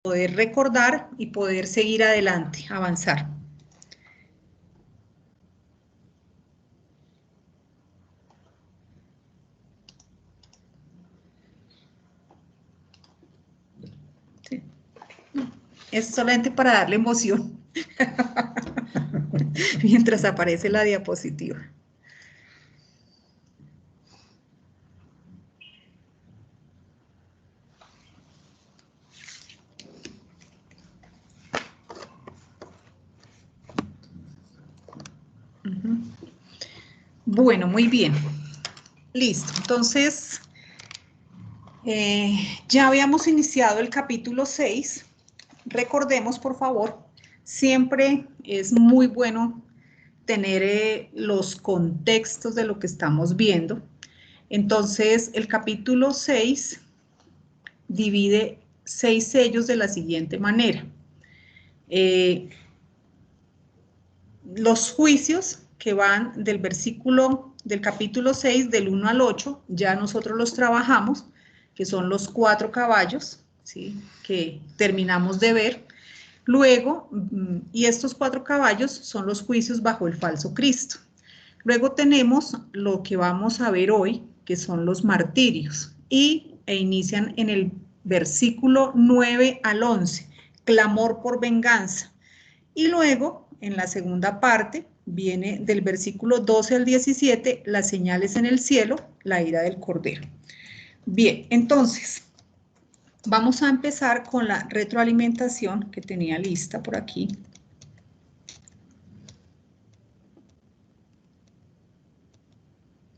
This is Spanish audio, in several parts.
poder recordar y poder seguir adelante, avanzar. Sí. Es solamente para darle emoción mientras aparece la diapositiva. Bueno, muy bien. Listo. Entonces, ya habíamos iniciado el capítulo 6. Recordemos, por favor, siempre es muy bueno tener los contextos de lo que estamos viendo. Entonces, el capítulo 6 divide 6 sellos de la siguiente manera. Los juicios que van del versículo del capítulo 6, del 1 al 8, ya nosotros los trabajamos, que son los 4 caballos, ¿sí?, que terminamos de ver. Luego, y estos 4 caballos son los juicios bajo el falso Cristo. Luego tenemos lo que vamos a ver hoy, que son los martirios, e inician en el versículo 9 al 11, clamor por venganza. Y luego, en la segunda parte, viene del versículo 12 al 17, las señales en el cielo, la ira del Cordero. Bien, entonces, vamos a empezar con la retroalimentación que tenía lista por aquí.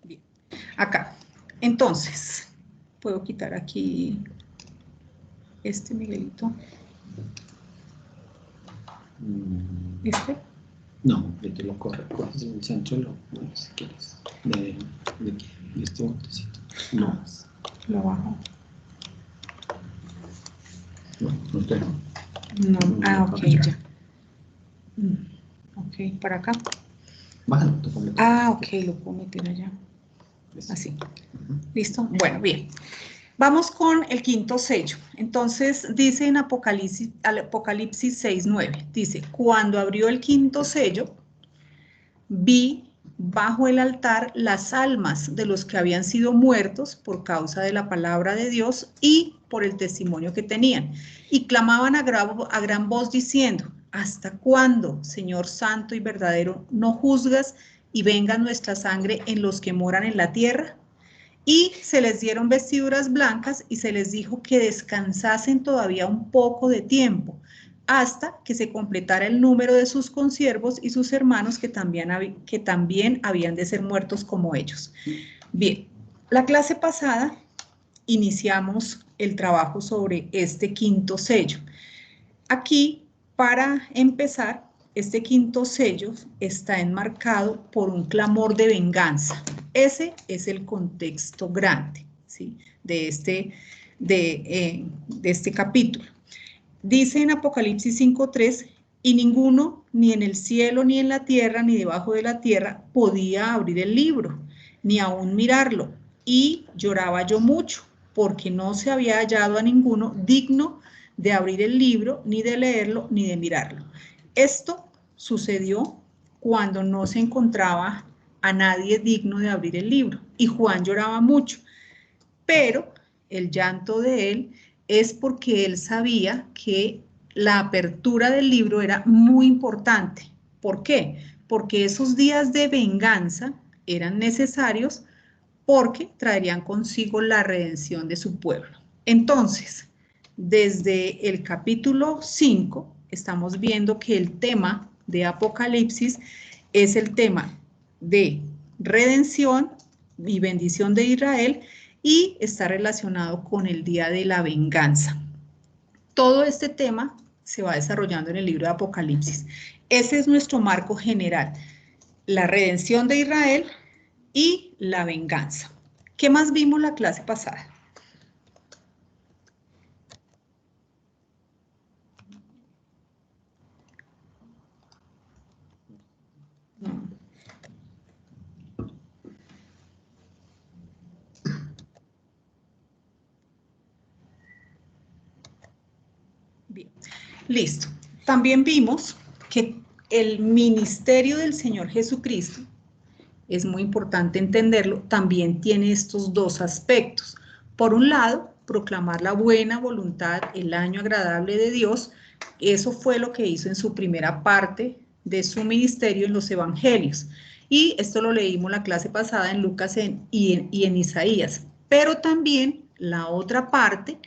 Bien, acá. Entonces, puedo quitar aquí este, Miguelito. ¿Este? No, de que lo corre, coges el centro y lo mueves si quieres. De este botecito. No. Lo bajo. No, no te no. No, ok, ya. Ok, para acá. Bájalo, tú ponle acá. Ok, lo puedo meter allá. Así. ¿Listo? Bueno, bien. Vamos con el quinto sello. Entonces, dice en Apocalipsis 6:9, dice, cuando abrió el quinto sello, vi bajo el altar las almas de los que habían sido muertos por causa de la palabra de Dios y por el testimonio que tenían. Y clamaban a gran voz diciendo, ¿hasta cuándo, Señor santo y verdadero, no juzgas y venga nuestra sangre en los que moran en la tierra? Y se les dieron vestiduras blancas y se les dijo que descansasen todavía un poco de tiempo, hasta que se completara el número de sus consiervos y sus hermanos que también habían de ser muertos como ellos. Bien, la clase pasada iniciamos el trabajo sobre este quinto sello. Aquí, para empezar, este quinto sello está enmarcado por un clamor de venganza. Ese es el contexto grande, ¿sí?, de este capítulo. Dice en Apocalipsis 5:3, y ninguno, ni en el cielo, ni en la tierra, ni debajo de la tierra, podía abrir el libro, ni aún mirarlo. Y lloraba yo mucho, porque no se había hallado a ninguno digno de abrir el libro, ni de leerlo, ni de mirarlo. Esto sucedió cuando no se encontraba a nadie digno de abrir el libro, y Juan lloraba mucho, pero el llanto de él es porque él sabía que la apertura del libro era muy importante. ¿Por qué? Porque esos días de venganza eran necesarios porque traerían consigo la redención de su pueblo. Entonces, desde el capítulo 5, estamos viendo que el tema de Apocalipsis es el tema de redención y bendición de Israel y está relacionado con el día de la venganza. Todo este tema se va desarrollando en el libro de Apocalipsis. Ese es nuestro marco general, la redención de Israel y la venganza. ¿Qué más vimos la clase pasada? Bien, listo. También vimos que el ministerio del Señor Jesucristo, es muy importante entenderlo, también tiene estos dos aspectos. Por un lado, proclamar la buena voluntad, el año agradable de Dios. Eso fue lo que hizo en su primera parte de su ministerio en los evangelios. Y esto lo leímos la clase pasada en Lucas y en Isaías. Pero también la otra parte,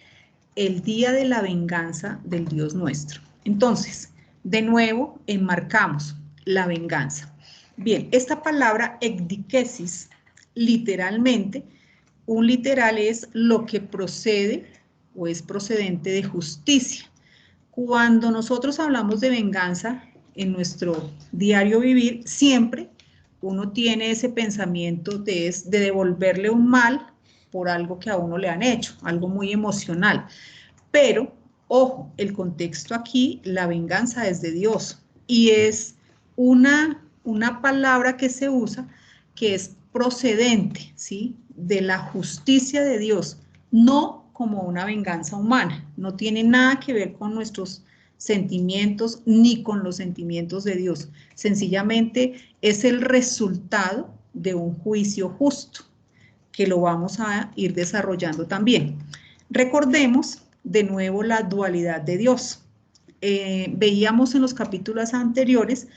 el día de la venganza del Dios nuestro. Entonces, de nuevo, enmarcamos la venganza. Bien, esta palabra ekdikesis, literalmente, un literal es lo que procede o es procedente de justicia. Cuando nosotros hablamos de venganza en nuestro diario vivir, siempre uno tiene ese pensamiento de devolverle un mal por algo que a uno le han hecho, algo muy emocional. Pero, ojo, el contexto aquí, la venganza es de Dios y es una palabra que se usa que es procedente, ¿sí?, de la justicia de Dios, no como una venganza humana, no tiene nada que ver con nuestros sentimientos ni con los sentimientos de Dios, sencillamente es el resultado de un juicio justo, que lo vamos a ir desarrollando también. Recordemos de nuevo la dualidad de Dios. Veíamos en los capítulos anteriores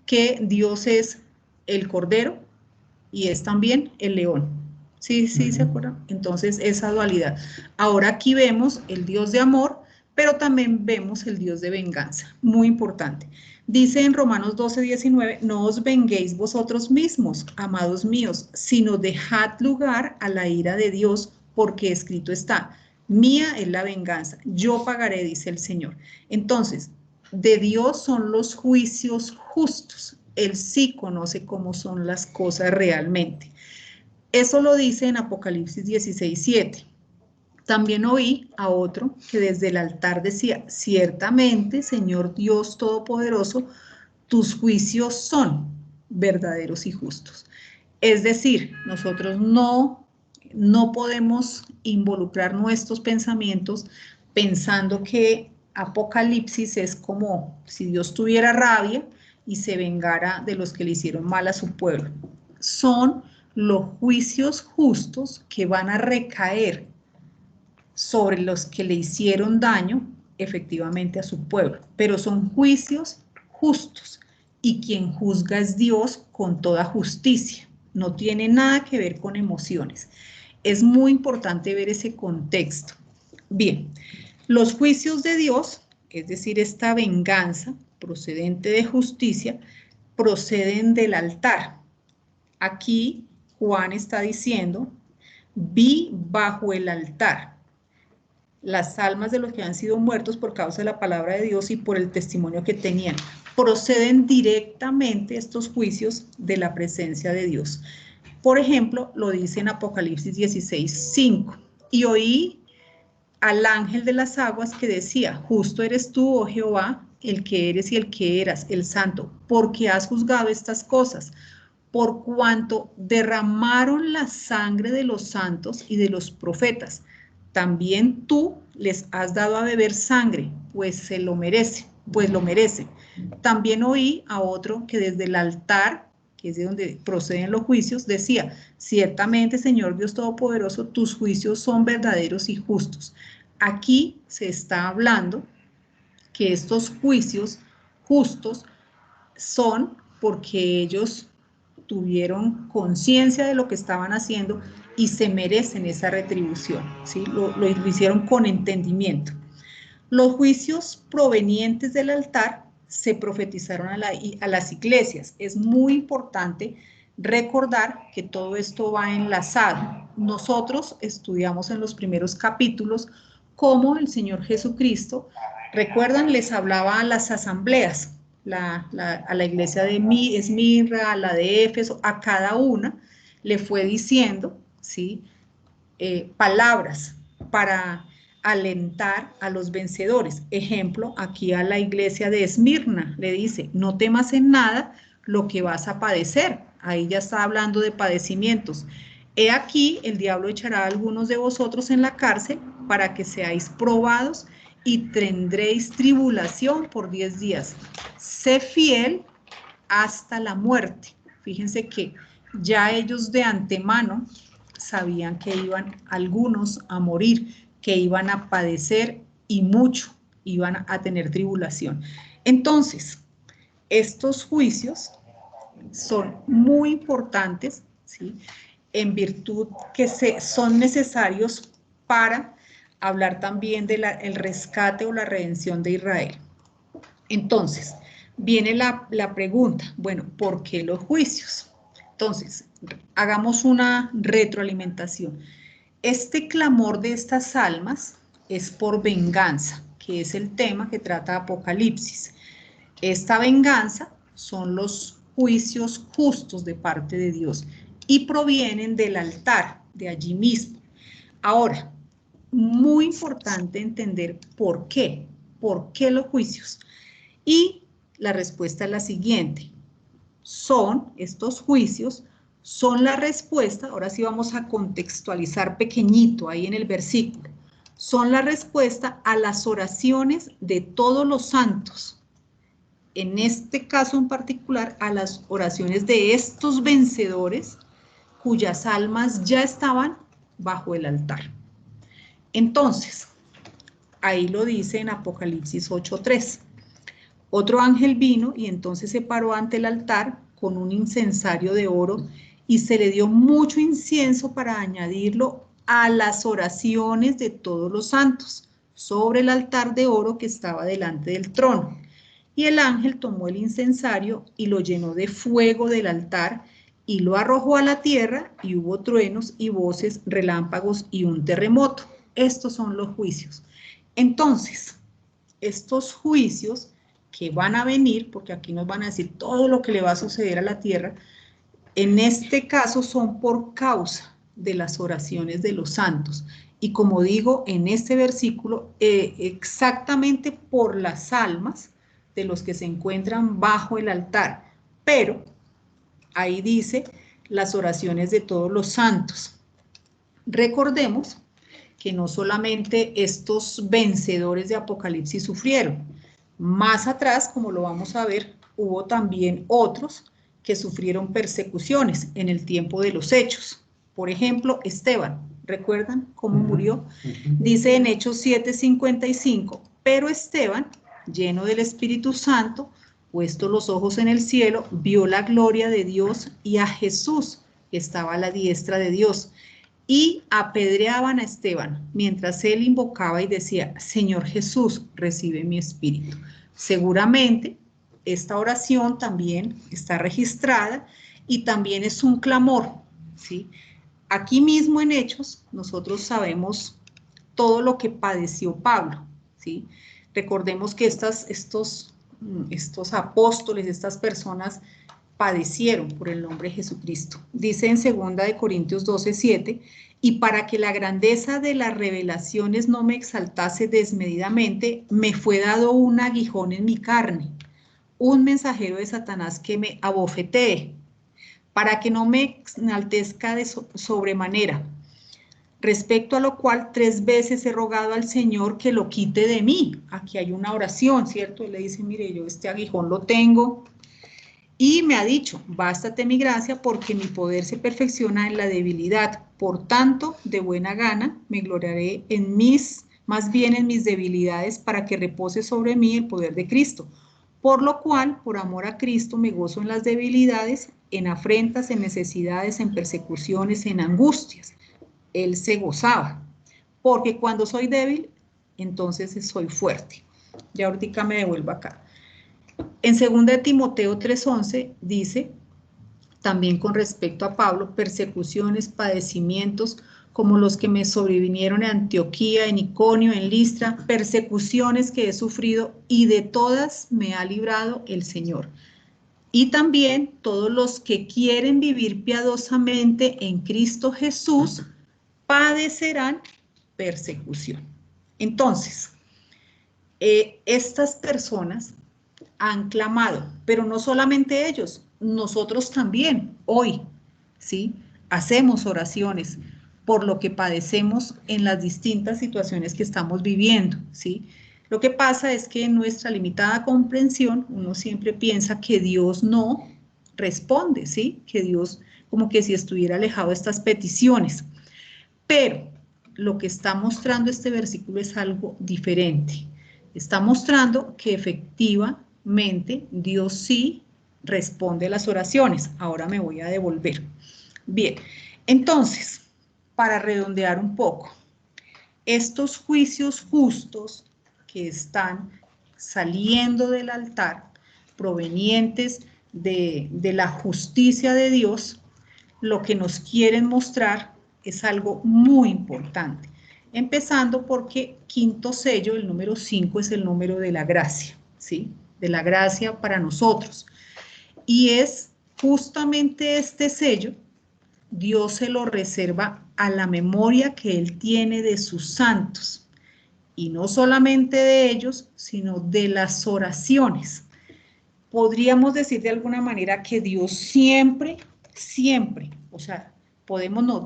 que Dios es el Cordero y es también el león. ¿Sí, se acuerdan? Entonces, esa dualidad. Ahora aquí vemos el Dios de amor, pero también vemos el Dios de venganza. Muy importante. Dice en Romanos 12:19, no os venguéis vosotros mismos, amados míos, sino dejad lugar a la ira de Dios, porque escrito está, mía es la venganza, yo pagaré, dice el Señor. Entonces, de Dios son los juicios justos. Él sí conoce cómo son las cosas realmente. Eso lo dice en Apocalipsis 16:7. También oí a otro que desde el altar decía, ciertamente, Señor Dios Todopoderoso, tus juicios son verdaderos y justos. Es decir, nosotros no podemos involucrar nuestros pensamientos pensando que Apocalipsis es como si Dios tuviera rabia y se vengara de los que le hicieron mal a su pueblo. Son los juicios justos que van a recaer sobre los que le hicieron daño efectivamente a su pueblo, pero son juicios justos y quien juzga es Dios con toda justicia, no tiene nada que ver con emociones. Es muy importante ver ese contexto. Bien, los juicios de Dios, es decir, esta venganza procedente de justicia, proceden del altar. Aquí Juan está diciendo, vi bajo el altar las almas de los que han sido muertos por causa de la palabra de Dios y por el testimonio que tenían. Proceden directamente estos juicios de la presencia de Dios. Por ejemplo, lo dice en Apocalipsis 16:5. Y oí al ángel de las aguas que decía, justo eres tú, oh Jehová, el que eres y el que eras, el santo, porque has juzgado estas cosas, por cuanto derramaron la sangre de los santos y de los profetas. También tú les has dado a beber sangre, pues se lo merece, pues lo merece. También oí a otro que desde el altar, que es de donde proceden los juicios, decía, ciertamente, Señor Dios Todopoderoso, tus juicios son verdaderos y justos. Aquí se está hablando que estos juicios justos son porque ellos tuvieron conciencia de lo que estaban haciendo y se merecen esa retribución, ¿sí? Lo hicieron con entendimiento. Los juicios provenientes del altar se profetizaron a las iglesias. Es muy importante recordar que todo esto va enlazado. Nosotros estudiamos en los primeros capítulos cómo el Señor Jesucristo, recuerdan, les hablaba a las asambleas, a la iglesia de Esmirna, a la de Éfeso, a cada una le fue diciendo, ¿sí?, palabras para alentar a los vencedores. Ejemplo, aquí a la iglesia de Esmirna le dice, no temas en nada lo que vas a padecer. Ahí ya está hablando de padecimientos. He aquí, el diablo echará a algunos de vosotros en la cárcel para que seáis probados y tendréis tribulación por 10 días. Sé fiel hasta la muerte. Fíjense que ya ellos de antemano sabían que iban algunos a morir, que iban a padecer y mucho, iban a tener tribulación. Entonces, estos juicios son muy importantes, ¿sí? En virtud que son necesarios para hablar también del rescate o la redención de Israel. Entonces, viene la pregunta, bueno, ¿por qué los juicios? Entonces, hagamos una retroalimentación. Este clamor de estas almas es por venganza, que es el tema que trata Apocalipsis. Esta venganza son los juicios justos de parte de Dios y provienen del altar, de allí mismo. Ahora, muy importante entender por qué los juicios. Y la respuesta es la siguiente. Estos juicios son la respuesta, ahora sí vamos a contextualizar pequeñito ahí en el versículo, son la respuesta a las oraciones de todos los santos. En este caso en particular, a las oraciones de estos vencedores cuyas almas ya estaban bajo el altar. Entonces, ahí lo dice en Apocalipsis 8:3. Otro ángel vino y entonces se paró ante el altar con un incensario de oro y se le dio mucho incienso para añadirlo a las oraciones de todos los santos sobre el altar de oro que estaba delante del trono. Y el ángel tomó el incensario y lo llenó de fuego del altar y lo arrojó a la tierra, y hubo truenos y voces, relámpagos y un terremoto. Estos son los juicios. Entonces, estos juicios que van a venir, porque aquí nos van a decir todo lo que le va a suceder a la tierra, en este caso son por causa de las oraciones de los santos. Y como digo en este versículo, exactamente por las almas de los que se encuentran bajo el altar. Pero ahí dice las oraciones de todos los santos. Recordemos que no solamente estos vencedores de Apocalipsis sufrieron. Más atrás, como lo vamos a ver, hubo también otros que sufrieron persecuciones en el tiempo de los Hechos. Por ejemplo, Esteban, ¿recuerdan cómo murió? Dice en Hechos 7:55, pero Esteban, lleno del Espíritu Santo, puestos los ojos en el cielo, vio la gloria de Dios y a Jesús, que estaba a la diestra de Dios, y apedreaban a Esteban, mientras él invocaba y decía, Señor Jesús, recibe mi espíritu. Seguramente esta oración también está registrada y también es un clamor, ¿sí? Aquí mismo en Hechos nosotros sabemos todo lo que padeció Pablo, ¿sí? Recordemos que estos apóstoles, estas personas padecieron por el nombre de Jesucristo. Dice en 2 Corintios 12:7, y para que la grandeza de las revelaciones no me exaltase desmedidamente, me fue dado un aguijón en mi carne, un mensajero de Satanás que me abofetee, para que no me enaltezca de sobremanera. Respecto a lo cual 3 veces he rogado al Señor que lo quite de mí. Aquí hay una oración, ¿cierto? Él le dice, mire, yo este aguijón lo tengo, y me ha dicho, bástate mi gracia porque mi poder se perfecciona en la debilidad. Por tanto, de buena gana me gloriaré más bien en mis debilidades para que repose sobre mí el poder de Cristo. Por lo cual, por amor a Cristo, me gozo en las debilidades, en afrentas, en necesidades, en persecuciones, en angustias. Él se gozaba, porque cuando soy débil, entonces soy fuerte. Ya ahorita me devuelvo acá. En 2 Timoteo 3:11 dice, también con respecto a Pablo, persecuciones, padecimientos, como los que me sobrevinieron en Antioquía, en Iconio, en Listra, persecuciones que he sufrido, y de todas me ha librado el Señor. Y también todos los que quieren vivir piadosamente en Cristo Jesús padecerán persecución. Entonces, estas personas han clamado, pero no solamente ellos, nosotros también hoy, ¿sí? Hacemos oraciones por lo que padecemos en las distintas situaciones que estamos viviendo, ¿sí? Lo que pasa es que en nuestra limitada comprensión uno siempre piensa que Dios no responde, ¿sí? Que Dios como que si estuviera alejado de estas peticiones. Pero lo que está mostrando este versículo es algo diferente. Está mostrando que efectivamente Dios sí responde a las oraciones. Ahora me voy a devolver. Bien, entonces, para redondear un poco, estos juicios justos que están saliendo del altar, provenientes de la justicia de Dios, lo que nos quieren mostrar es algo muy importante. Empezando porque quinto sello, el número 5, es el número de la gracia, ¿sí? De la gracia para nosotros. Y es justamente este sello, Dios se lo reserva a la memoria que Él tiene de sus santos. Y no solamente de ellos, sino de las oraciones. Podríamos decir de alguna manera que Dios siempre, siempre, o sea,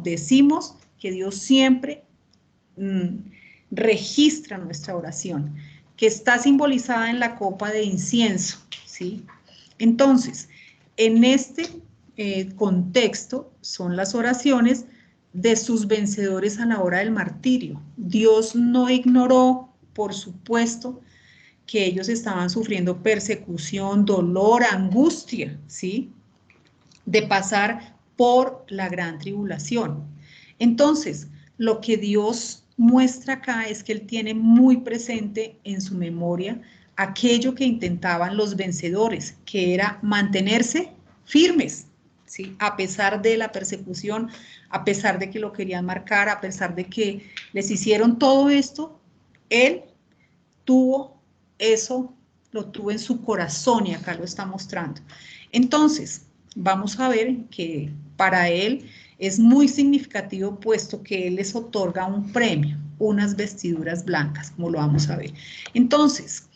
decimos que Dios siempre registra nuestra oración, que está simbolizada en la copa de incienso, ¿sí? Entonces, en este contexto son las oraciones de sus vencedores a la hora del martirio. Dios no ignoró, por supuesto, que ellos estaban sufriendo persecución, dolor, angustia, ¿sí? De pasar por la gran tribulación. Entonces, lo que Dios muestra acá es que Él tiene muy presente en su memoria aquello que intentaban los vencedores, que era mantenerse firmes, ¿sí? A pesar de la persecución, a pesar de que lo querían marcar, a pesar de que les hicieron todo esto, Él tuvo eso, lo tuvo en su corazón y acá lo está mostrando. Entonces, vamos a ver que para él es muy significativo puesto que él les otorga un premio, unas vestiduras blancas, como lo vamos a ver. Entonces,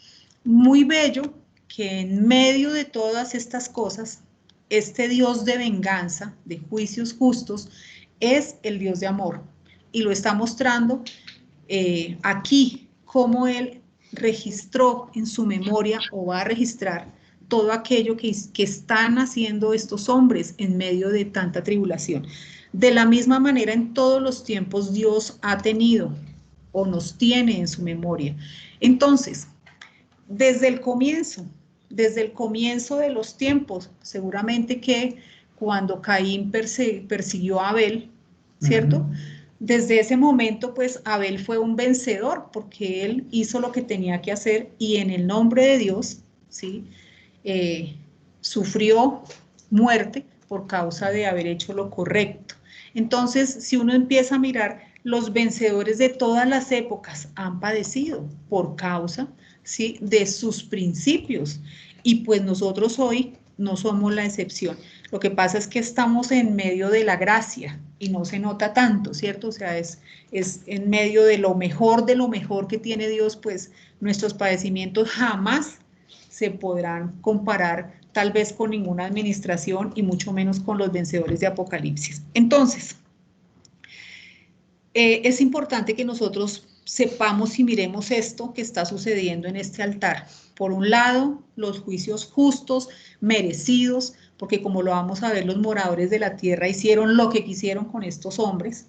muy bello que en medio de todas estas cosas, este Dios de venganza, de juicios justos, es el Dios de amor. Y lo está mostrando aquí, cómo él registró en su memoria o va a registrar todo aquello que están haciendo estos hombres en medio de tanta tribulación. De la misma manera, en todos los tiempos Dios ha tenido o nos tiene en su memoria. Entonces, desde el comienzo de los tiempos, seguramente que cuando Caín persiguió a Abel, ¿cierto? Desde ese momento, pues Abel fue un vencedor porque él hizo lo que tenía que hacer y en el nombre de Dios, ¿sí? Sufrió muerte por causa de haber hecho lo correcto. Entonces, si uno empieza a mirar, los vencedores de todas las épocas han padecido por causa, ¿sí? De sus principios. Y pues nosotros hoy no somos la excepción. Lo que pasa es que estamos en medio de la gracia y no se nota tanto, ¿cierto? O sea, es en medio de lo mejor que tiene Dios, pues nuestros padecimientos jamás se podrán comparar tal vez con ninguna administración y mucho menos con los vencedores de Apocalipsis. Entonces, es importante que nosotros sepamos y miremos esto que está sucediendo en este altar. Por un lado, los juicios justos, merecidos, porque como lo vamos a ver, los moradores de la tierra hicieron lo que quisieron con estos hombres,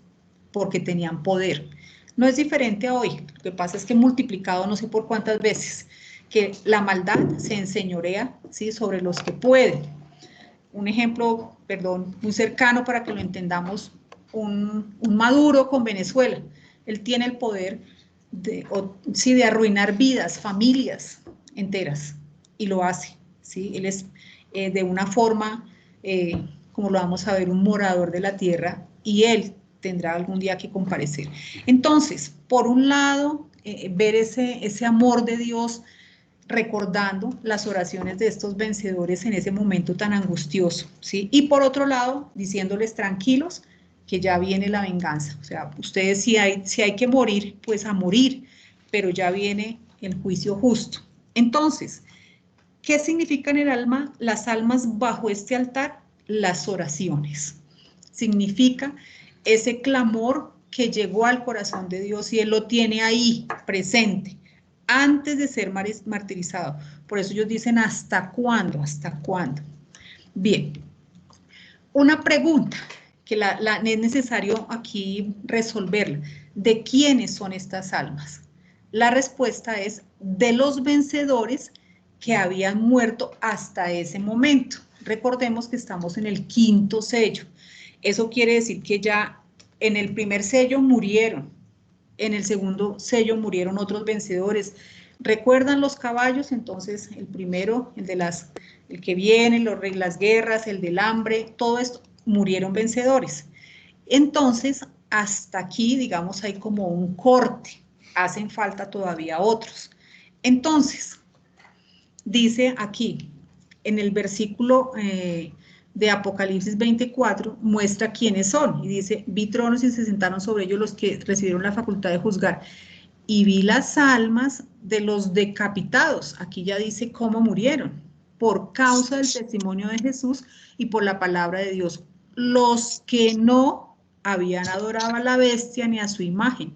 porque tenían poder. No es diferente a hoy, lo que pasa es que multiplicado no sé por cuántas veces, que la maldad se enseñorea, ¿sí? Sobre los que pueden. Un ejemplo, perdón, muy cercano para que lo entendamos, un Maduro con Venezuela. Él tiene el poder de arruinar vidas, familias enteras, y lo hace, ¿sí? Él es de una forma, como lo vamos a ver, un morador de la tierra, y él tendrá algún día que comparecer. Entonces, por un lado, ver ese amor de Dios, recordando las oraciones de estos vencedores en ese momento tan angustioso, ¿sí? Y por otro lado, diciéndoles tranquilos, que ya viene la venganza. O sea, ustedes si hay que morir, pues a morir, pero ya viene el juicio justo. Entonces, ¿qué significan el alma, las almas bajo este altar? Las oraciones. Significa ese clamor que llegó al corazón de Dios y Él lo tiene ahí presente. antes de ser martirizado. Por eso ellos dicen, ¿hasta cuándo? ¿Hasta cuándo? Bien, una pregunta que es necesario aquí resolverla. ¿De quiénes son estas almas? La respuesta es de los vencedores que habían muerto hasta ese momento. Recordemos que estamos en el 5.º sello. Eso quiere decir que ya en el primer sello murieron, en el segundo sello murieron otros vencedores. ¿Recuerdan los caballos? Entonces, el primero, el que viene, las guerras, el del hambre, todo esto, murieron vencedores. Entonces, hasta aquí, digamos, hay como un corte. Hacen falta todavía otros. Entonces, dice aquí, en el versículo de Apocalipsis 24, muestra quiénes son. Y dice, vi tronos y se sentaron sobre ellos los que recibieron la facultad de juzgar. Y vi las almas de los decapitados. Aquí ya dice cómo murieron. Por causa del testimonio de Jesús y por la palabra de Dios. Los que no habían adorado a la bestia ni a su imagen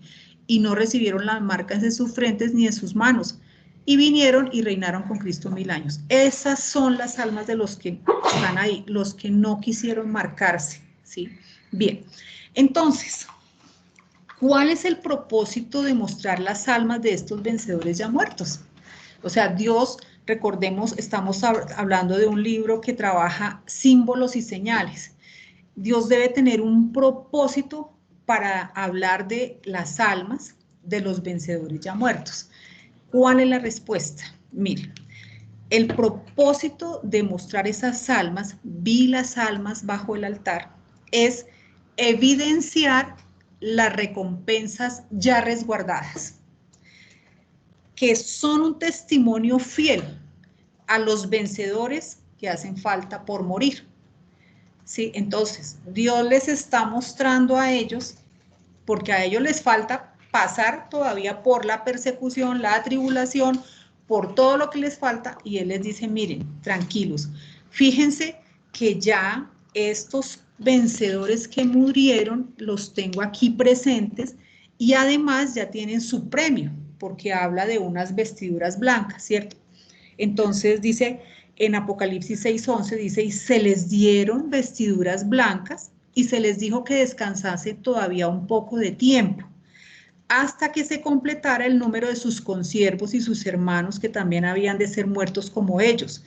y no recibieron las marcas de sus frentes ni de sus manos. Y vinieron y reinaron con Cristo 1000 años. Esas son las almas de los que están ahí, los que no quisieron marcarse, ¿sí? Bien, entonces, ¿cuál es el propósito de mostrar las almas de estos vencedores ya muertos? O sea, Dios, recordemos, estamos hablando de un libro que trabaja símbolos y señales. Dios debe tener un propósito para hablar de las almas de los vencedores ya muertos. ¿Cuál es la respuesta? Miren, el propósito de mostrar esas almas, vi las almas bajo el altar, es evidenciar las recompensas ya resguardadas, que son un testimonio fiel a los vencedores que hacen falta por morir. ¿Sí? Entonces, Dios les está mostrando a ellos, porque a ellos les falta pasar todavía por la persecución, la tribulación, por todo lo que les falta, y Él les dice, miren, tranquilos, fíjense que ya estos vencedores que murieron, los tengo aquí presentes, y además ya tienen su premio, porque habla de unas vestiduras blancas, ¿cierto? Entonces dice, en Apocalipsis 6:11 dice, y se les dieron vestiduras blancas, y se les dijo que descansase todavía un poco de tiempo, hasta que se completara el número de sus consiervos y sus hermanos que también habían de ser muertos como ellos.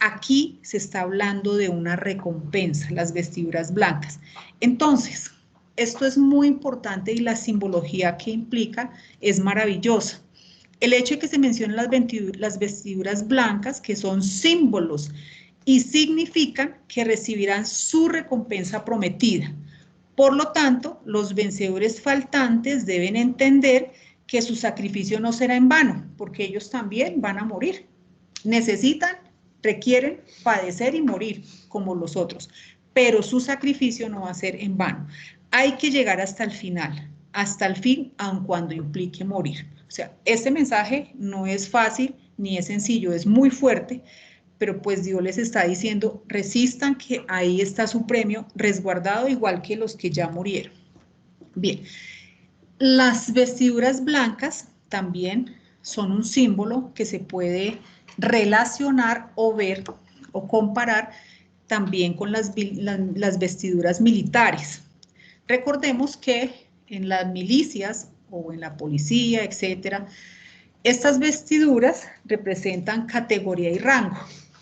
Aquí se está hablando de una recompensa, las vestiduras blancas. Entonces, esto es muy importante y la simbología que implica es maravillosa. El hecho de que se mencionen las vestiduras blancas, que son símbolos y significan que recibirán su recompensa prometida. Por lo tanto, los vencedores faltantes deben entender que su sacrificio no será en vano, porque ellos también van a morir. Necesitan, requieren padecer y morir como los otros, pero su sacrificio no va a ser en vano. Hay que llegar hasta el final, hasta el fin, aun cuando implique morir. O sea, este mensaje no es fácil ni es sencillo, es muy fuerte, pero pues Dios les está diciendo, resistan, que ahí está su premio resguardado, igual que los que ya murieron. Bien, las vestiduras blancas también son un símbolo que se puede relacionar o ver o comparar también con las vestiduras militares. Recordemos que en las milicias o en la policía, etcétera, estas vestiduras representan categoría y rango,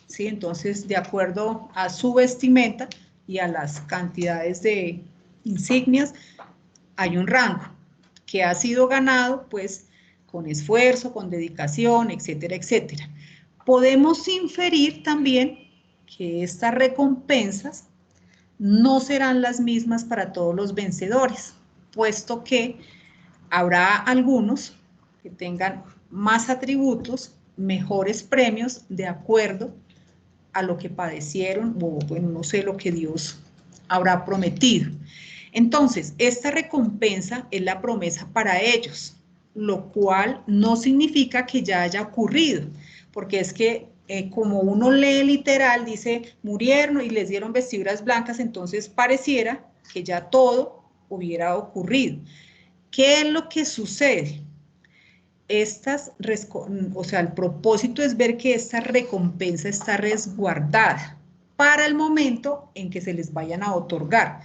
¿sí? Entonces, de acuerdo a su vestimenta y a las cantidades de insignias, hay un rango que ha sido ganado, pues, con esfuerzo, con dedicación, etcétera, etcétera. Podemos inferir también que estas recompensas no serán las mismas para todos los vencedores, puesto que habrá algunos que tengan más atributos, mejores premios de acuerdo a lo que padecieron o bueno, no sé lo que Dios habrá prometido. Entonces, esta recompensa es la promesa para ellos, lo cual no significa que ya haya ocurrido, porque es que como uno lee literal, dice, murieron y les dieron vestiduras blancas, entonces pareciera que ya todo hubiera ocurrido. ¿Qué es lo que sucede? o sea, el propósito es ver que esta recompensa está resguardada para el momento en que se les vayan a otorgar.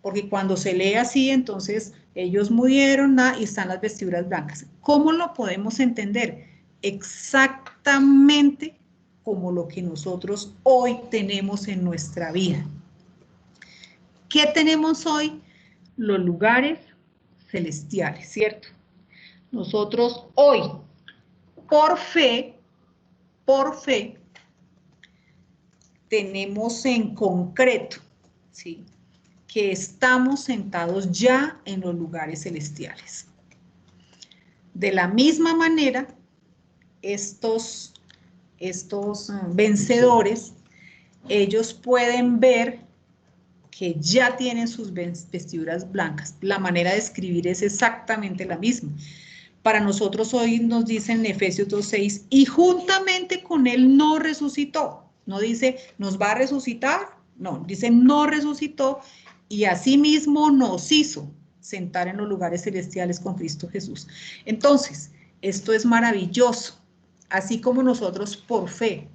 Porque cuando se lee así, entonces ellos murieron y están las vestiduras blancas. ¿Cómo lo podemos entender? Exactamente como lo que nosotros hoy tenemos en nuestra vida. ¿Qué tenemos hoy? Los lugares celestiales, ¿cierto? Nosotros hoy, por fe, tenemos en concreto, ¿sí?, que estamos sentados ya en los lugares celestiales. De la misma manera, estos vencedores, ellos pueden ver que ya tienen sus vestiduras blancas. La manera de escribir es exactamente la misma. Para nosotros hoy nos dicen en Efesios 2:6, y juntamente con él no resucitó. No dice, ¿nos va a resucitar? No, dice, no resucitó, y asimismo nos hizo sentar en los lugares celestiales con Cristo Jesús. Entonces, esto es maravilloso. Así como nosotros por fe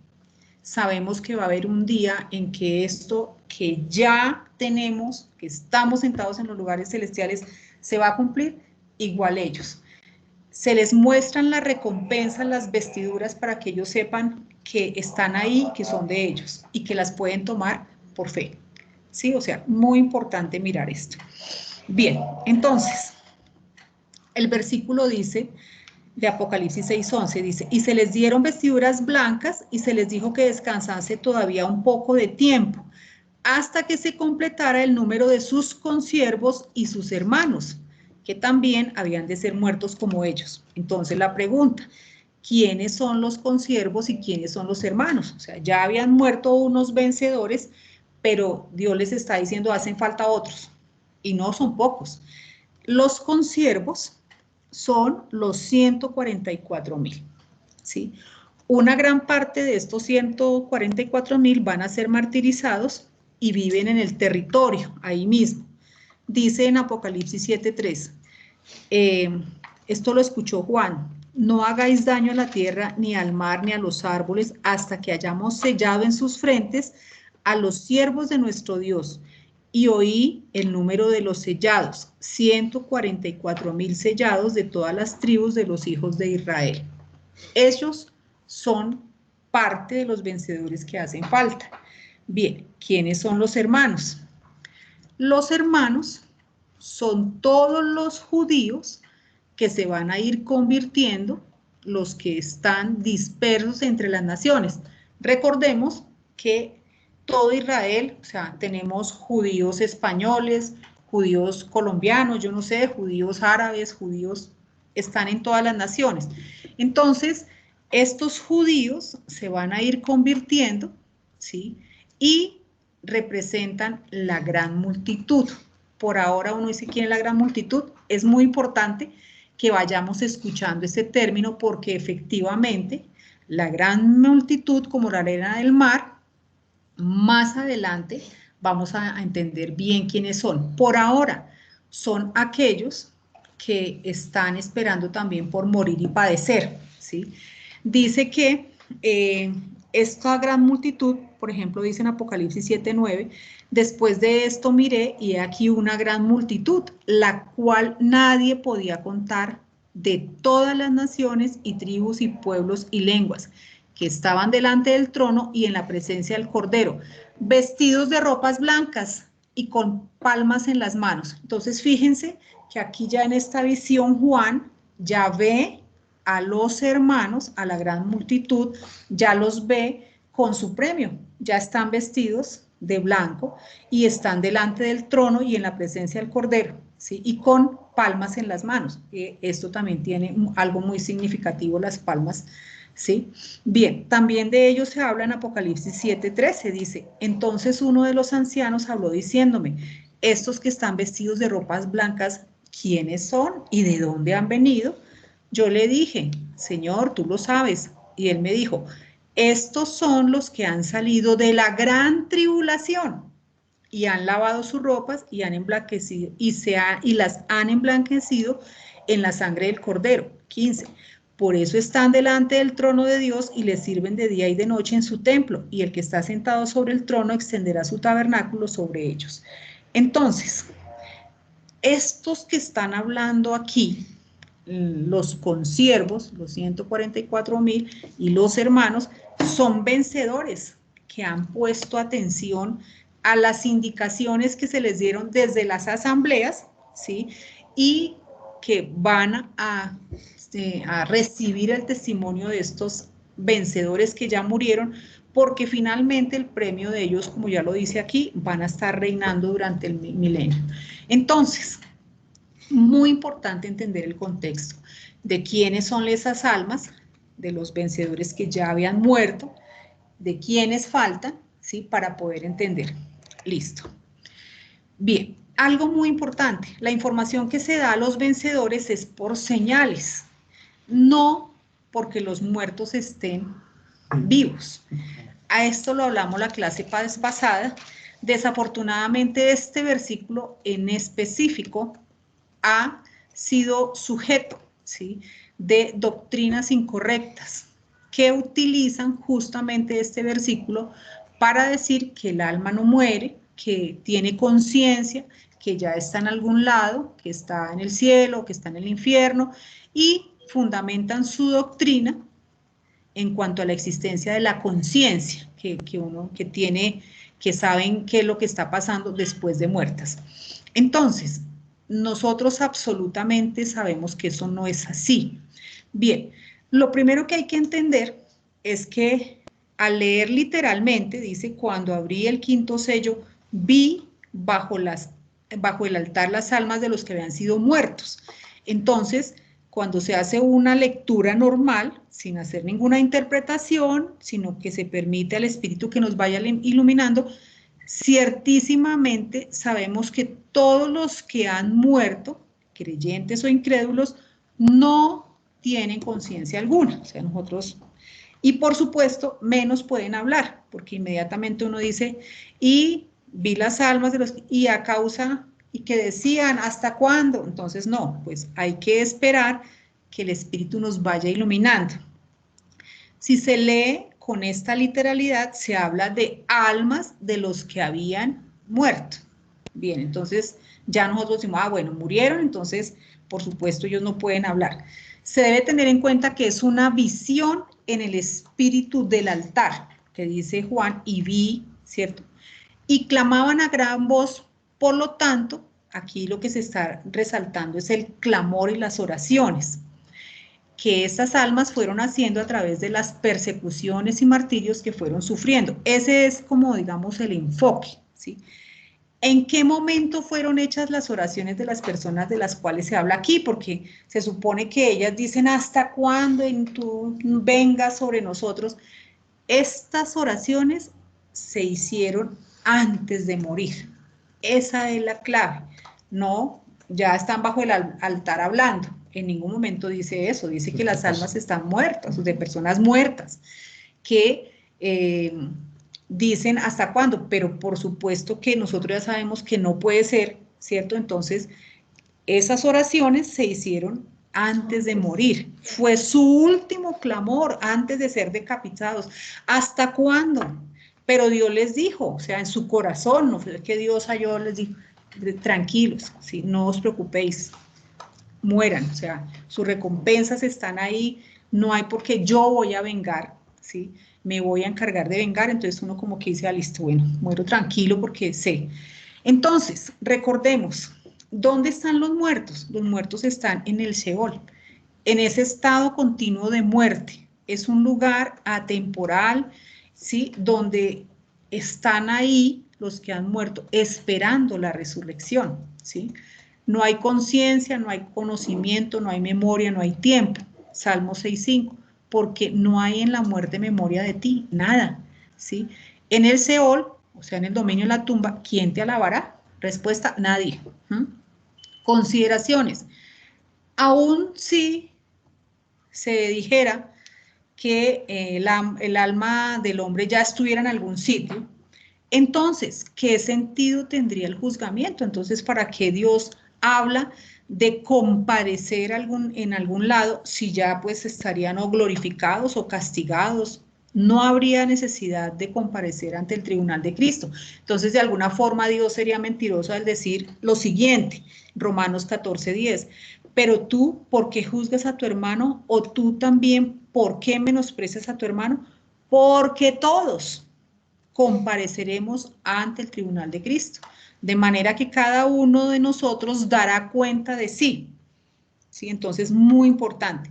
sabemos que va a haber un día en que esto que ya tenemos, que estamos sentados en los lugares celestiales, se va a cumplir, igual ellos. Se les muestran las recompensas, las vestiduras, para que ellos sepan que están ahí, que son de ellos y que las pueden tomar por fe. ¿Sí? O sea, muy importante mirar esto. Bien, entonces, el versículo dice, de Apocalipsis 6:11, dice, y se les dieron vestiduras blancas y se les dijo que descansase todavía un poco de tiempo, hasta que se completara el número de sus consiervos y sus hermanos, que también habían de ser muertos como ellos. Entonces la pregunta, ¿quiénes son los consiervos y quiénes son los hermanos? O sea, ya habían muerto unos vencedores, pero Dios les está diciendo, hacen falta otros, y no son pocos. Los consiervos son los 144,000, ¿sí? Una gran parte de estos 144,000 van a ser martirizados y viven en el territorio, ahí mismo. Dice en Apocalipsis 7:3, esto lo escuchó Juan, no hagáis daño a la tierra, ni al mar, ni a los árboles, hasta que hayamos sellado en sus frentes a los siervos de nuestro Dios. Y oí el número de los sellados, 144,000 sellados de todas las tribus de los hijos de Israel. Ellos son parte de los vencedores que hacen falta. Bien, ¿quiénes son los hermanos? Los hermanos son todos los judíos que se van a ir convirtiendo, los que están dispersos entre las naciones. Recordemos que todo Israel, o sea, tenemos judíos españoles, judíos colombianos, yo no sé, judíos árabes, judíos, están en todas las naciones. Entonces, estos judíos se van a ir convirtiendo, ¿sí? Y representan la gran multitud. Por ahora uno dice, ¿quién es la gran multitud? Es muy importante que vayamos escuchando ese término, porque efectivamente la gran multitud, como la arena del mar, más adelante vamos a entender bien quiénes son. Por ahora son aquellos que están esperando también por morir y padecer, ¿sí? Dice que esta gran multitud, por ejemplo, dice en Apocalipsis 7:9, después de esto miré y he aquí una gran multitud, la cual nadie podía contar, de todas las naciones y tribus y pueblos y lenguas, que estaban delante del trono y en la presencia del Cordero, vestidos de ropas blancas y con palmas en las manos. Entonces, fíjense que aquí ya en esta visión Juan ya ve a los hermanos, a la gran multitud, ya los ve con su premio, ya están vestidos de blanco y están delante del trono y en la presencia del Cordero, ¿sí? Y con palmas en las manos. Esto también tiene algo muy significativo, las palmas, ¿sí? Bien, también de ellos se habla en Apocalipsis 7:13, dice, entonces uno de los ancianos habló diciéndome, estos que están vestidos de ropas blancas, ¿quiénes son y de dónde han venido? Yo le dije, Señor, tú lo sabes. Y él me dijo, estos son los que han salido de la gran tribulación y han lavado sus ropas y han emblanquecido y las han emblanquecido en la sangre del Cordero. 15. Por eso están delante del trono de Dios y le sirven de día y de noche en su templo, y el que está sentado sobre el trono extenderá su tabernáculo sobre ellos. Entonces, estos que están hablando aquí, los consiervos, los 144,000 y los hermanos, son vencedores que han puesto atención a las indicaciones que se les dieron desde las asambleas, ¿sí? Y que van a recibir el testimonio de estos vencedores que ya murieron, porque finalmente el premio de ellos, como ya lo dice aquí, van a estar reinando durante el milenio. Entonces, muy importante entender el contexto de quiénes son esas almas, de los vencedores que ya habían muerto, de quiénes faltan, ¿sí? Para poder entender. Listo. Bien, algo muy importante, la información que se da a los vencedores es por señales, no porque los muertos estén vivos. A esto lo hablamos la clase pasada. Desafortunadamente, este versículo en específico ha sido sujeto, ¿sí?, de doctrinas incorrectas que utilizan justamente este versículo para decir que el alma no muere, que tiene conciencia, que ya está en algún lado, que está en el cielo, que está en el infierno, y fundamentan su doctrina en cuanto a la existencia de la conciencia, que saben qué es lo que está pasando después de muertas. Entonces, nosotros absolutamente sabemos que eso no es así. Bien, lo primero que hay que entender es que al leer literalmente, dice, cuando abrí el quinto sello, vi bajo el altar las almas de los que habían sido muertos. Entonces, cuando se hace una lectura normal, sin hacer ninguna interpretación, sino que se permite al Espíritu que nos vaya iluminando, ciertísimamente sabemos que todos los que han muerto, creyentes o incrédulos, no tienen conciencia alguna. O sea, nosotros, y por supuesto, menos pueden hablar, porque inmediatamente uno dice, y vi las almas de los, y a causa, y que decían, ¿hasta cuándo? Entonces, no, pues hay que esperar que el Espíritu nos vaya iluminando. Si se lee con esta literalidad, se habla de almas de los que habían muerto. Bien, entonces ya nosotros decimos, bueno, murieron, entonces por supuesto ellos no pueden hablar. Se debe tener en cuenta que es una visión en el espíritu del altar, que dice Juan, y vi, ¿cierto? Y clamaban a gran voz, por lo tanto, aquí lo que se está resaltando es el clamor y las oraciones que estas almas fueron haciendo a través de las persecuciones y martirios que fueron sufriendo. Ese es como, digamos, el enfoque, ¿sí? ¿En qué momento fueron hechas las oraciones de las personas de las cuales se habla aquí? Porque se supone que ellas dicen, ¿hasta cuándo tú vengas sobre nosotros? Estas oraciones se hicieron antes de morir. Esa es la clave. No, ya están bajo el altar hablando. En ningún momento dice eso. Dice que las almas están muertas, de personas muertas, que dicen hasta cuándo, pero por supuesto que nosotros ya sabemos que no puede ser, ¿cierto? Entonces, esas oraciones se hicieron antes de morir. Fue su último clamor antes de ser decapitados. ¿Hasta cuándo? Pero Dios les dijo, o sea, en su corazón, no fue que Dios a ellos les dijo, tranquilos, ¿sí? No os preocupéis, mueran, o sea, sus recompensas están ahí, no hay por qué yo voy a vengar, ¿sí? Me voy a encargar de vengar, entonces uno como que dice, listo, bueno, muero tranquilo porque sé. Entonces, recordemos, ¿dónde están los muertos? Los muertos están en el Seol, en ese estado continuo de muerte. Es un lugar atemporal, ¿sí? Donde están ahí los que han muerto esperando la resurrección, ¿sí? No hay conciencia, no hay conocimiento, no hay memoria, no hay tiempo. Salmo 6:5, porque no hay en la muerte memoria de ti, nada, ¿sí? En el Seol, o sea, en el dominio de la tumba, ¿quién te alabará? Respuesta, nadie. Consideraciones. Aún si se dijera que el alma del hombre ya estuviera en algún sitio, entonces, ¿qué sentido tendría el juzgamiento? Entonces, ¿para qué Dios habla de comparecer en algún lado, si ya pues estarían o glorificados o castigados, no habría necesidad de comparecer ante el tribunal de Cristo. Entonces, de alguna forma, Dios sería mentiroso al decir lo siguiente, Romanos 14:10, pero tú, ¿por qué juzgas a tu hermano? O tú también, ¿por qué menosprecias a tu hermano? Porque todos compareceremos ante el tribunal de Cristo, de manera que cada uno de nosotros dará cuenta de sí. ¿Sí? Entonces, muy importante.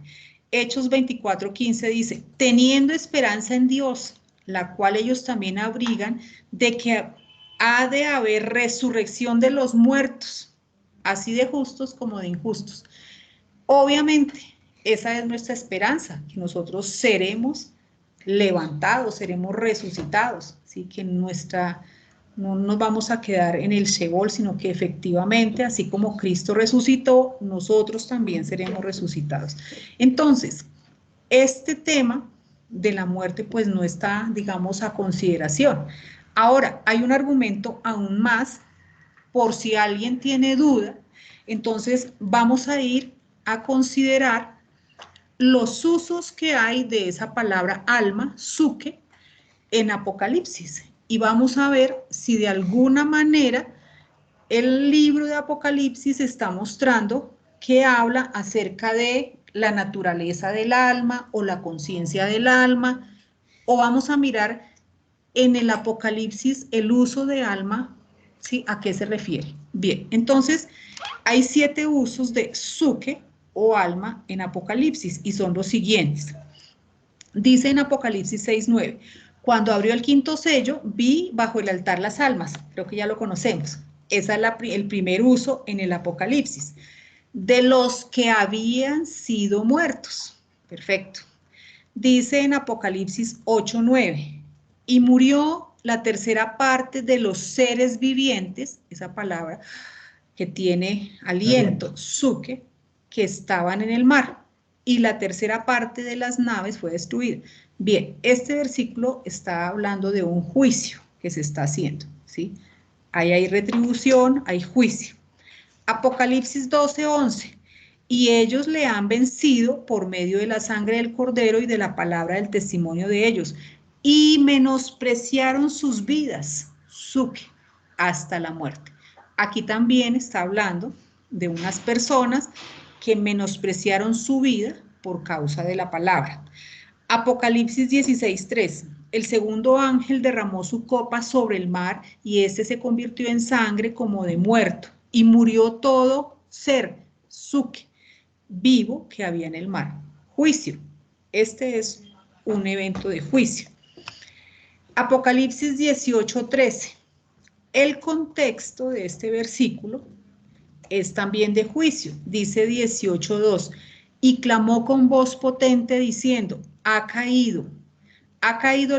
Hechos 24:15 dice, teniendo esperanza en Dios, la cual ellos también abrigan, de que ha de haber resurrección de los muertos, así de justos como de injustos. Obviamente, esa es nuestra esperanza, que nosotros seremos levantados, seremos resucitados, ¿sí? Que no nos vamos a quedar en el Sheol, sino que efectivamente, así como Cristo resucitó, nosotros también seremos resucitados. Entonces, este tema de la muerte pues no está, digamos, a consideración. Ahora, hay un argumento aún más, por si alguien tiene duda, entonces vamos a ir a considerar los usos que hay de esa palabra alma, psuque, en Apocalipsis. Y vamos a ver si de alguna manera el libro de Apocalipsis está mostrando que habla acerca de la naturaleza del alma o la conciencia del alma, o vamos a mirar en el Apocalipsis el uso de alma, ¿sí? ¿A qué se refiere? Bien, entonces hay 7 usos de psuque o alma en Apocalipsis y son los siguientes. Dice en Apocalipsis 6:9, cuando abrió el quinto sello, vi bajo el altar las almas, creo que ya lo conocemos. Ese es el primer uso en el Apocalipsis. De los que habían sido muertos. Perfecto. Dice en Apocalipsis 8:9, y murió la tercera parte de los seres vivientes, esa palabra que tiene aliento, psuque, que estaban en el mar, y la tercera parte de las naves fue destruida. Bien, este versículo está hablando de un juicio que se está haciendo, ¿sí? Ahí hay retribución, hay juicio. Apocalipsis 12:11, y ellos le han vencido por medio de la sangre del Cordero y de la palabra del testimonio de ellos, y menospreciaron sus vidas, psuque, hasta la muerte. Aquí también está hablando de unas personas que menospreciaron su vida por causa de la palabra. Apocalipsis 16:3. El segundo ángel derramó su copa sobre el mar y este se convirtió en sangre como de muerto y murió todo ser, psuque, vivo que había en el mar. Juicio. Este es un evento de juicio. Apocalipsis 18:13. El contexto de este versículo es también de juicio. Dice 18:2, y clamó con voz potente diciendo, ha caído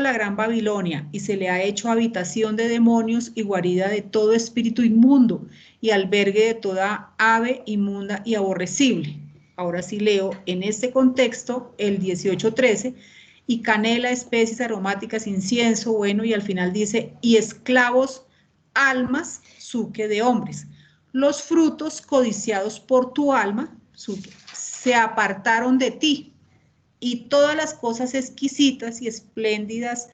la gran Babilonia y se le ha hecho habitación de demonios y guarida de todo espíritu inmundo y albergue de toda ave inmunda y aborrecible. Ahora sí leo en este contexto el 18:13, y canela, especies aromáticas, incienso, bueno, y al final dice, y esclavos, almas, psuque de hombres. Los frutos codiciados por tu alma, psuque, se apartaron de ti, y todas las cosas exquisitas y espléndidas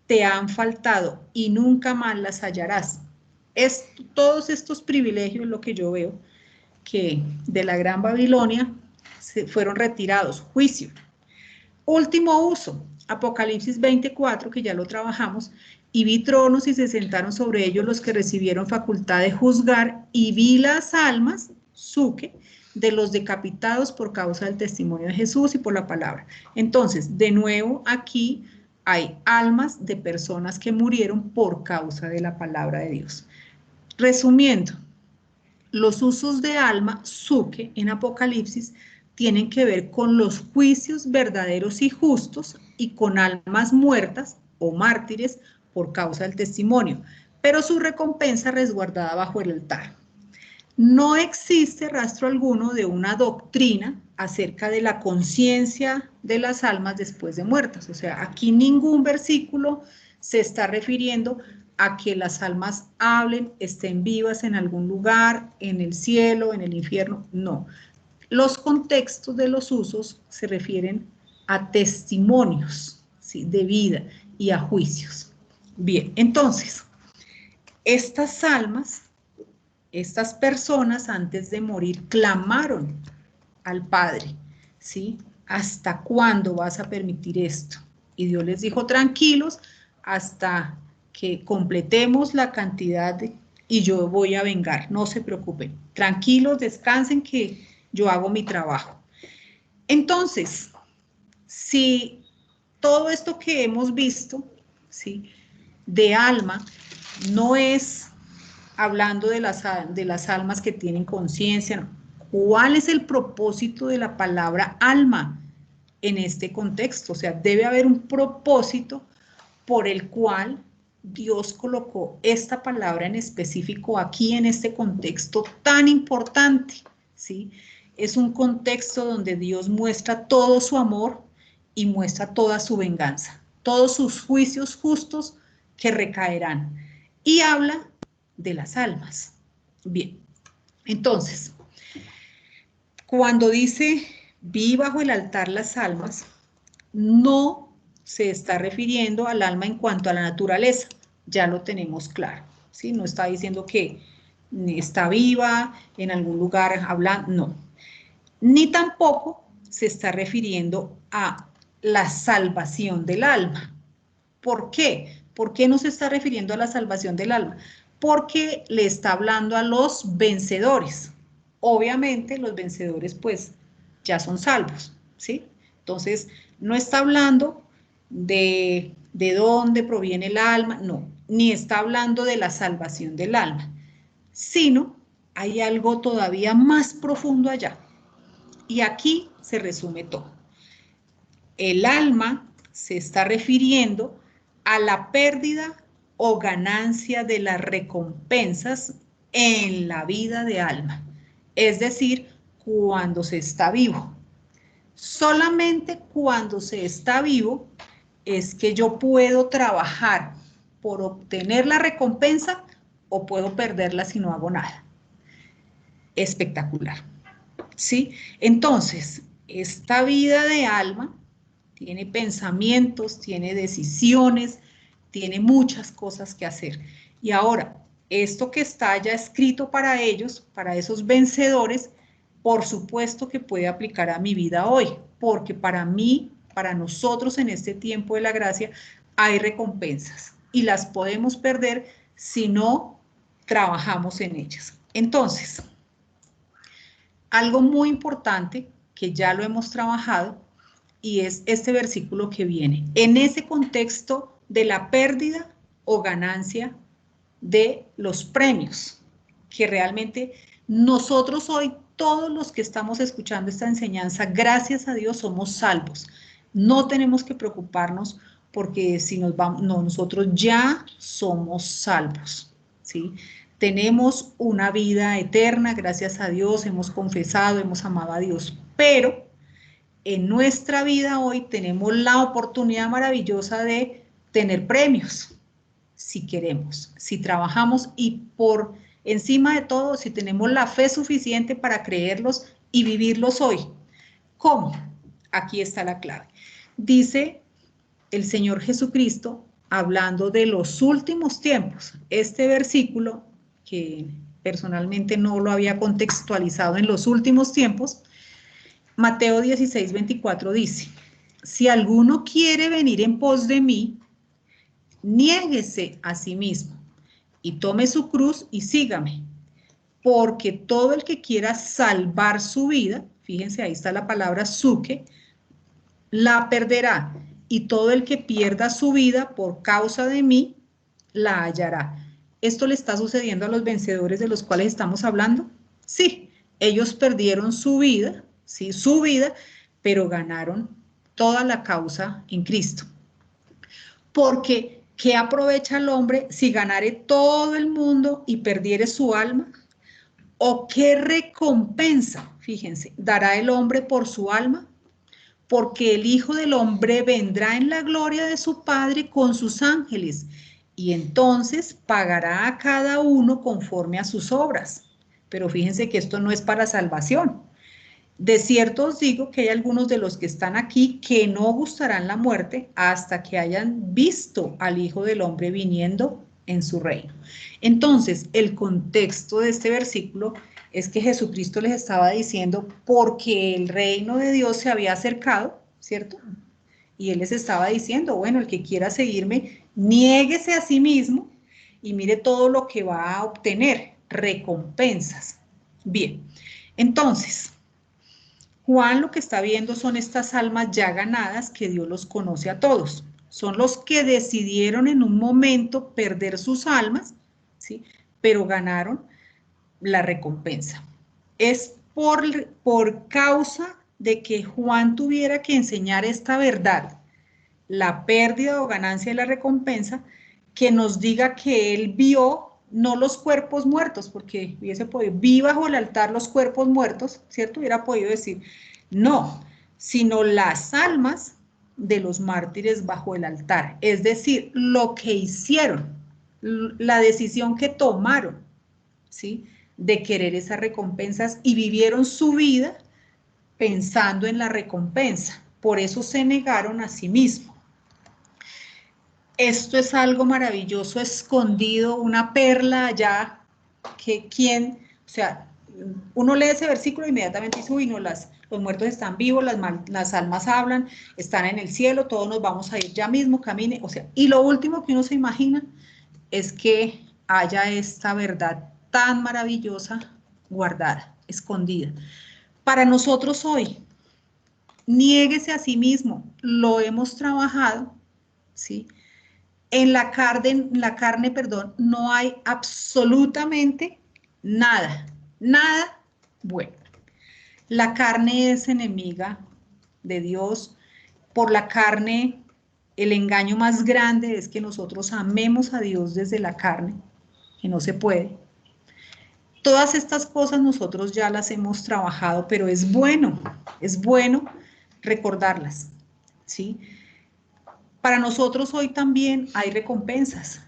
te han faltado, y nunca más las hallarás. Todos estos privilegios, lo que yo veo, que de la Gran Babilonia se fueron retirados. Juicio. Último uso, Apocalipsis 24, que ya lo trabajamos, y vi tronos y se sentaron sobre ellos los que recibieron facultad de juzgar, y vi las almas, psuque, de los decapitados por causa del testimonio de Jesús y por la palabra. Entonces, de nuevo, aquí hay almas de personas que murieron por causa de la palabra de Dios. Resumiendo, los usos de alma, psuque, en Apocalipsis, tienen que ver con los juicios verdaderos y justos y con almas muertas o mártires por causa del testimonio, pero su recompensa resguardada bajo el altar. No existe rastro alguno de una doctrina acerca de la conciencia de las almas después de muertas. O sea, aquí ningún versículo se está refiriendo a que las almas hablen, estén vivas en algún lugar, en el cielo, en el infierno, no. Los contextos de los usos se refieren a testimonios, ¿sí?, de vida y a juicios. Bien, entonces, estas almas, estas personas antes de morir clamaron al Padre, ¿sí? ¿Hasta cuándo vas a permitir esto? Y Dios les dijo, tranquilos, hasta que completemos la cantidad y yo voy a vengar, no se preocupen, tranquilos, descansen que yo hago mi trabajo. Entonces, si todo esto que hemos visto, ¿sí?, de alma, no es hablando de las almas que tienen conciencia, no. ¿Cuál es el propósito de la palabra alma en este contexto? O sea, debe haber un propósito por el cual Dios colocó esta palabra en específico aquí en este contexto tan importante, ¿sí? Es un contexto donde Dios muestra todo su amor y muestra toda su venganza, todos sus juicios justos que recaerán. Y habla de las almas. Bien, entonces, cuando dice, vi bajo el altar las almas, no se está refiriendo al alma en cuanto a la naturaleza, ya lo tenemos claro, ¿sí? No está diciendo que está viva en algún lugar hablando, no. Ni tampoco se está refiriendo a la salvación del alma. ¿Por qué? ¿Por qué no se está refiriendo a la salvación del alma? Porque le está hablando a los vencedores. Obviamente los vencedores pues ya son salvos, ¿sí? Entonces no está hablando de dónde proviene el alma, no, ni está hablando de la salvación del alma, sino hay algo todavía más profundo allá. Y aquí se resume todo. El alma se está refiriendo a la pérdida o ganancia de las recompensas en la vida de alma, es decir, cuando se está vivo. Solamente cuando se está vivo es que yo puedo trabajar por obtener la recompensa o puedo perderla si no hago nada. Espectacular, ¿sí? Entonces, esta vida de alma tiene pensamientos, tiene decisiones, tiene muchas cosas que hacer. Y ahora, esto que está ya escrito para ellos, para esos vencedores, por supuesto que puede aplicar a mi vida hoy, porque para mí, para nosotros en este tiempo de la gracia, hay recompensas y las podemos perder si no trabajamos en ellas. Entonces, algo muy importante que ya lo hemos trabajado y es este versículo que viene. En ese contexto de la pérdida o ganancia de los premios, que realmente nosotros hoy, todos los que estamos escuchando esta enseñanza, gracias a Dios somos salvos. No tenemos que preocuparnos porque si nos vamos, no, nosotros ya somos salvos, ¿sí? Tenemos una vida eterna, gracias a Dios, hemos confesado, hemos amado a Dios, pero en nuestra vida hoy tenemos la oportunidad maravillosa de tener premios, si queremos, si trabajamos y por encima de todo, si tenemos la fe suficiente para creerlos y vivirlos hoy. ¿Cómo? Aquí está la clave. Dice el Señor Jesucristo, hablando de los últimos tiempos, este versículo, que personalmente no lo había contextualizado en los últimos tiempos, Mateo 16, 24 dice, si alguno quiere venir en pos de mí, niéguese a sí mismo y tome su cruz y sígame, porque todo el que quiera salvar su vida, fíjense, ahí está la palabra suque, la perderá, y todo el que pierda su vida por causa de mí, la hallará. ¿Esto le está sucediendo a los vencedores de los cuales estamos hablando? Sí, ellos perdieron su vida, sí, su vida, pero ganaron toda la causa en Cristo. Porque, ¿qué aprovecha el hombre si ganare todo el mundo y perdiere su alma? ¿O qué recompensa, fíjense, dará el hombre por su alma? porque el Hijo del Hombre vendrá en la gloria de su Padre con sus ángeles, y entonces pagará a cada uno conforme a sus obras. Pero fíjense que esto no es para salvación. De cierto os digo que hay algunos de los que están aquí que no gustarán la muerte hasta que hayan visto al Hijo del Hombre viniendo en su reino. Entonces, el contexto de este versículo es que Jesucristo les estaba diciendo porque el reino de Dios se había acercado, ¿cierto? Y Él les estaba diciendo, bueno, el que quiera seguirme, niéguese a sí mismo y mire todo lo que va a obtener, recompensas. Bien, entonces, Juan lo que está viendo son estas almas ya ganadas que Dios los conoce a todos. Son los que decidieron en un momento perder sus almas, ¿sí? Pero ganaron la recompensa. Es por causa de que Juan tuviera que enseñar esta verdad, la pérdida o ganancia de la recompensa, que nos diga que él vio no los cuerpos muertos, porque hubiese podido, vi bajo el altar los cuerpos muertos, ¿cierto? Hubiera podido decir, no, sino las almas de los mártires bajo el altar, es decir, lo que hicieron, la decisión que tomaron, ¿sí? De querer esas recompensas y vivieron su vida pensando en la recompensa, por eso se negaron a sí mismos. Esto es algo maravilloso, escondido, una perla allá, que quien, o sea, uno lee ese versículo e inmediatamente dice, uy, no, los muertos están vivos, las almas hablan, están en el cielo, todos nos vamos a ir ya mismo, camine, o sea, y lo último que uno se imagina es que haya esta verdad tan maravillosa guardada, escondida. Para nosotros hoy, niéguese a sí mismo, lo hemos trabajado, ¿sí? En la carne, perdón, no hay absolutamente nada, nada bueno. La carne es enemiga de Dios. Por la carne, el engaño más grande es que nosotros amemos a Dios desde la carne, que no se puede. Todas estas cosas nosotros ya las hemos trabajado, pero es bueno recordarlas, ¿sí? Para nosotros hoy también hay recompensas,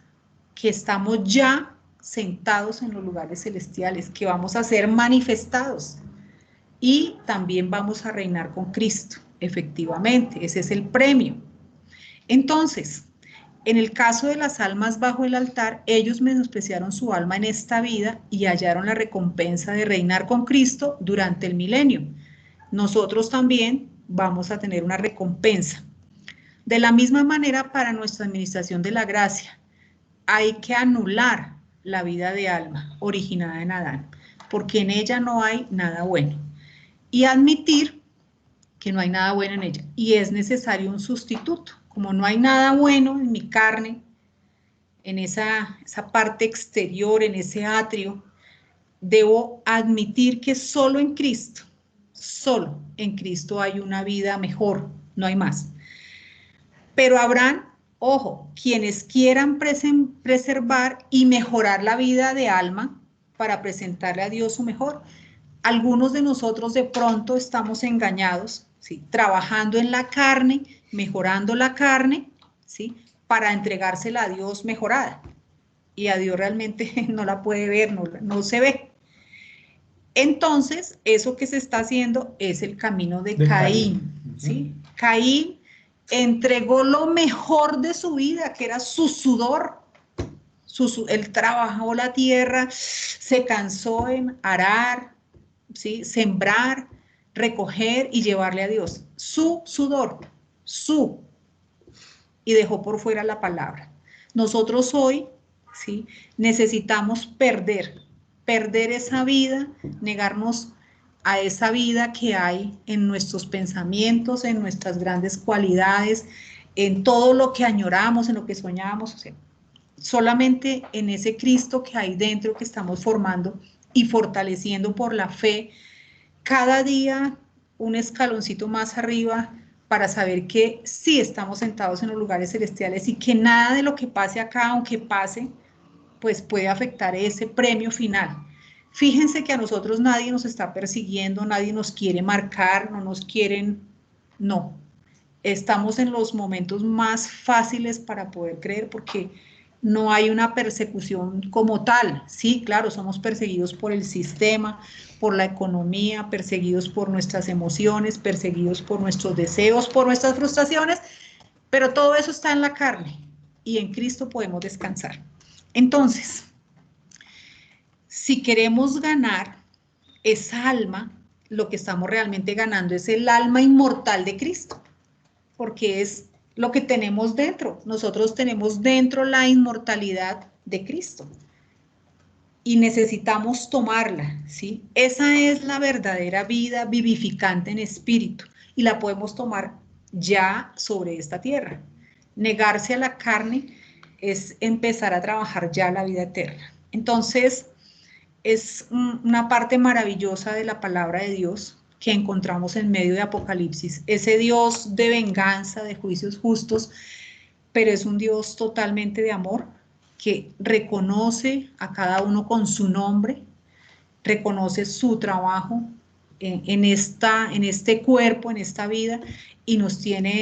que estamos ya sentados en los lugares celestiales, que vamos a ser manifestados y también vamos a reinar con Cristo, efectivamente, ese es el premio. Entonces, en el caso de las almas bajo el altar, ellos menospreciaron su alma en esta vida y hallaron la recompensa de reinar con Cristo durante el milenio. Nosotros también vamos a tener una recompensa. De la misma manera, para nuestra administración de la gracia, hay que anular la vida de alma originada en Adán, porque en ella no hay nada bueno, y admitir que no hay nada bueno en ella, y es necesario un sustituto. Como no hay nada bueno en mi carne, en esa parte exterior, en ese atrio, debo admitir que solo en Cristo hay una vida mejor, no hay más. Pero habrán, ojo, quienes quieran preservar y mejorar la vida de alma para presentarle a Dios su mejor. Algunos de nosotros de pronto estamos engañados, ¿sí? Trabajando en la carne, mejorando la carne, ¿sí? Para entregársela a Dios mejorada. Y a Dios realmente no la puede ver, no se ve. Entonces, eso que se está haciendo es el camino de Caín, ¿sí? Caín entregó lo mejor de su vida, que era su sudor. Él trabajó la tierra, se cansó en arar, ¿sí? Sembrar, recoger y llevarle a Dios. Su sudor, y dejó por fuera la palabra. Nosotros hoy, ¿sí? Necesitamos perder esa vida, negarnos a esa vida que hay en nuestros pensamientos, en nuestras grandes cualidades, en todo lo que añoramos, en lo que soñamos, o sea, solamente en ese Cristo que hay dentro, que estamos formando y fortaleciendo por la fe, cada día un escaloncito más arriba, para saber que sí estamos sentados en los lugares celestiales y que nada de lo que pase acá, aunque pase, pues puede afectar ese premio final. Fíjense que a nosotros nadie nos está persiguiendo, nadie nos quiere marcar, no nos quieren No. Estamos en los momentos más fáciles para poder creer porque no hay una persecución como tal. Sí, claro, somos perseguidos por el sistema, por la economía, perseguidos por nuestras emociones, perseguidos por nuestros deseos, por nuestras frustraciones, pero todo eso está en la carne y en Cristo podemos descansar. Entonces, si queremos ganar esa alma, lo que estamos realmente ganando es el alma inmortal de Cristo, porque es lo que tenemos dentro. Nosotros tenemos dentro la inmortalidad de Cristo y necesitamos tomarla, ¿sí? Esa es la verdadera vida vivificante en espíritu y la podemos tomar ya sobre esta tierra. Negarse a la carne es empezar a trabajar ya la vida eterna. Entonces, es una parte maravillosa de la palabra de Dios que encontramos en medio de Apocalipsis. Ese Dios de venganza, de juicios justos, pero es un Dios totalmente de amor que reconoce a cada uno con su nombre, reconoce su trabajo en este cuerpo, en esta vida, y nos tiene en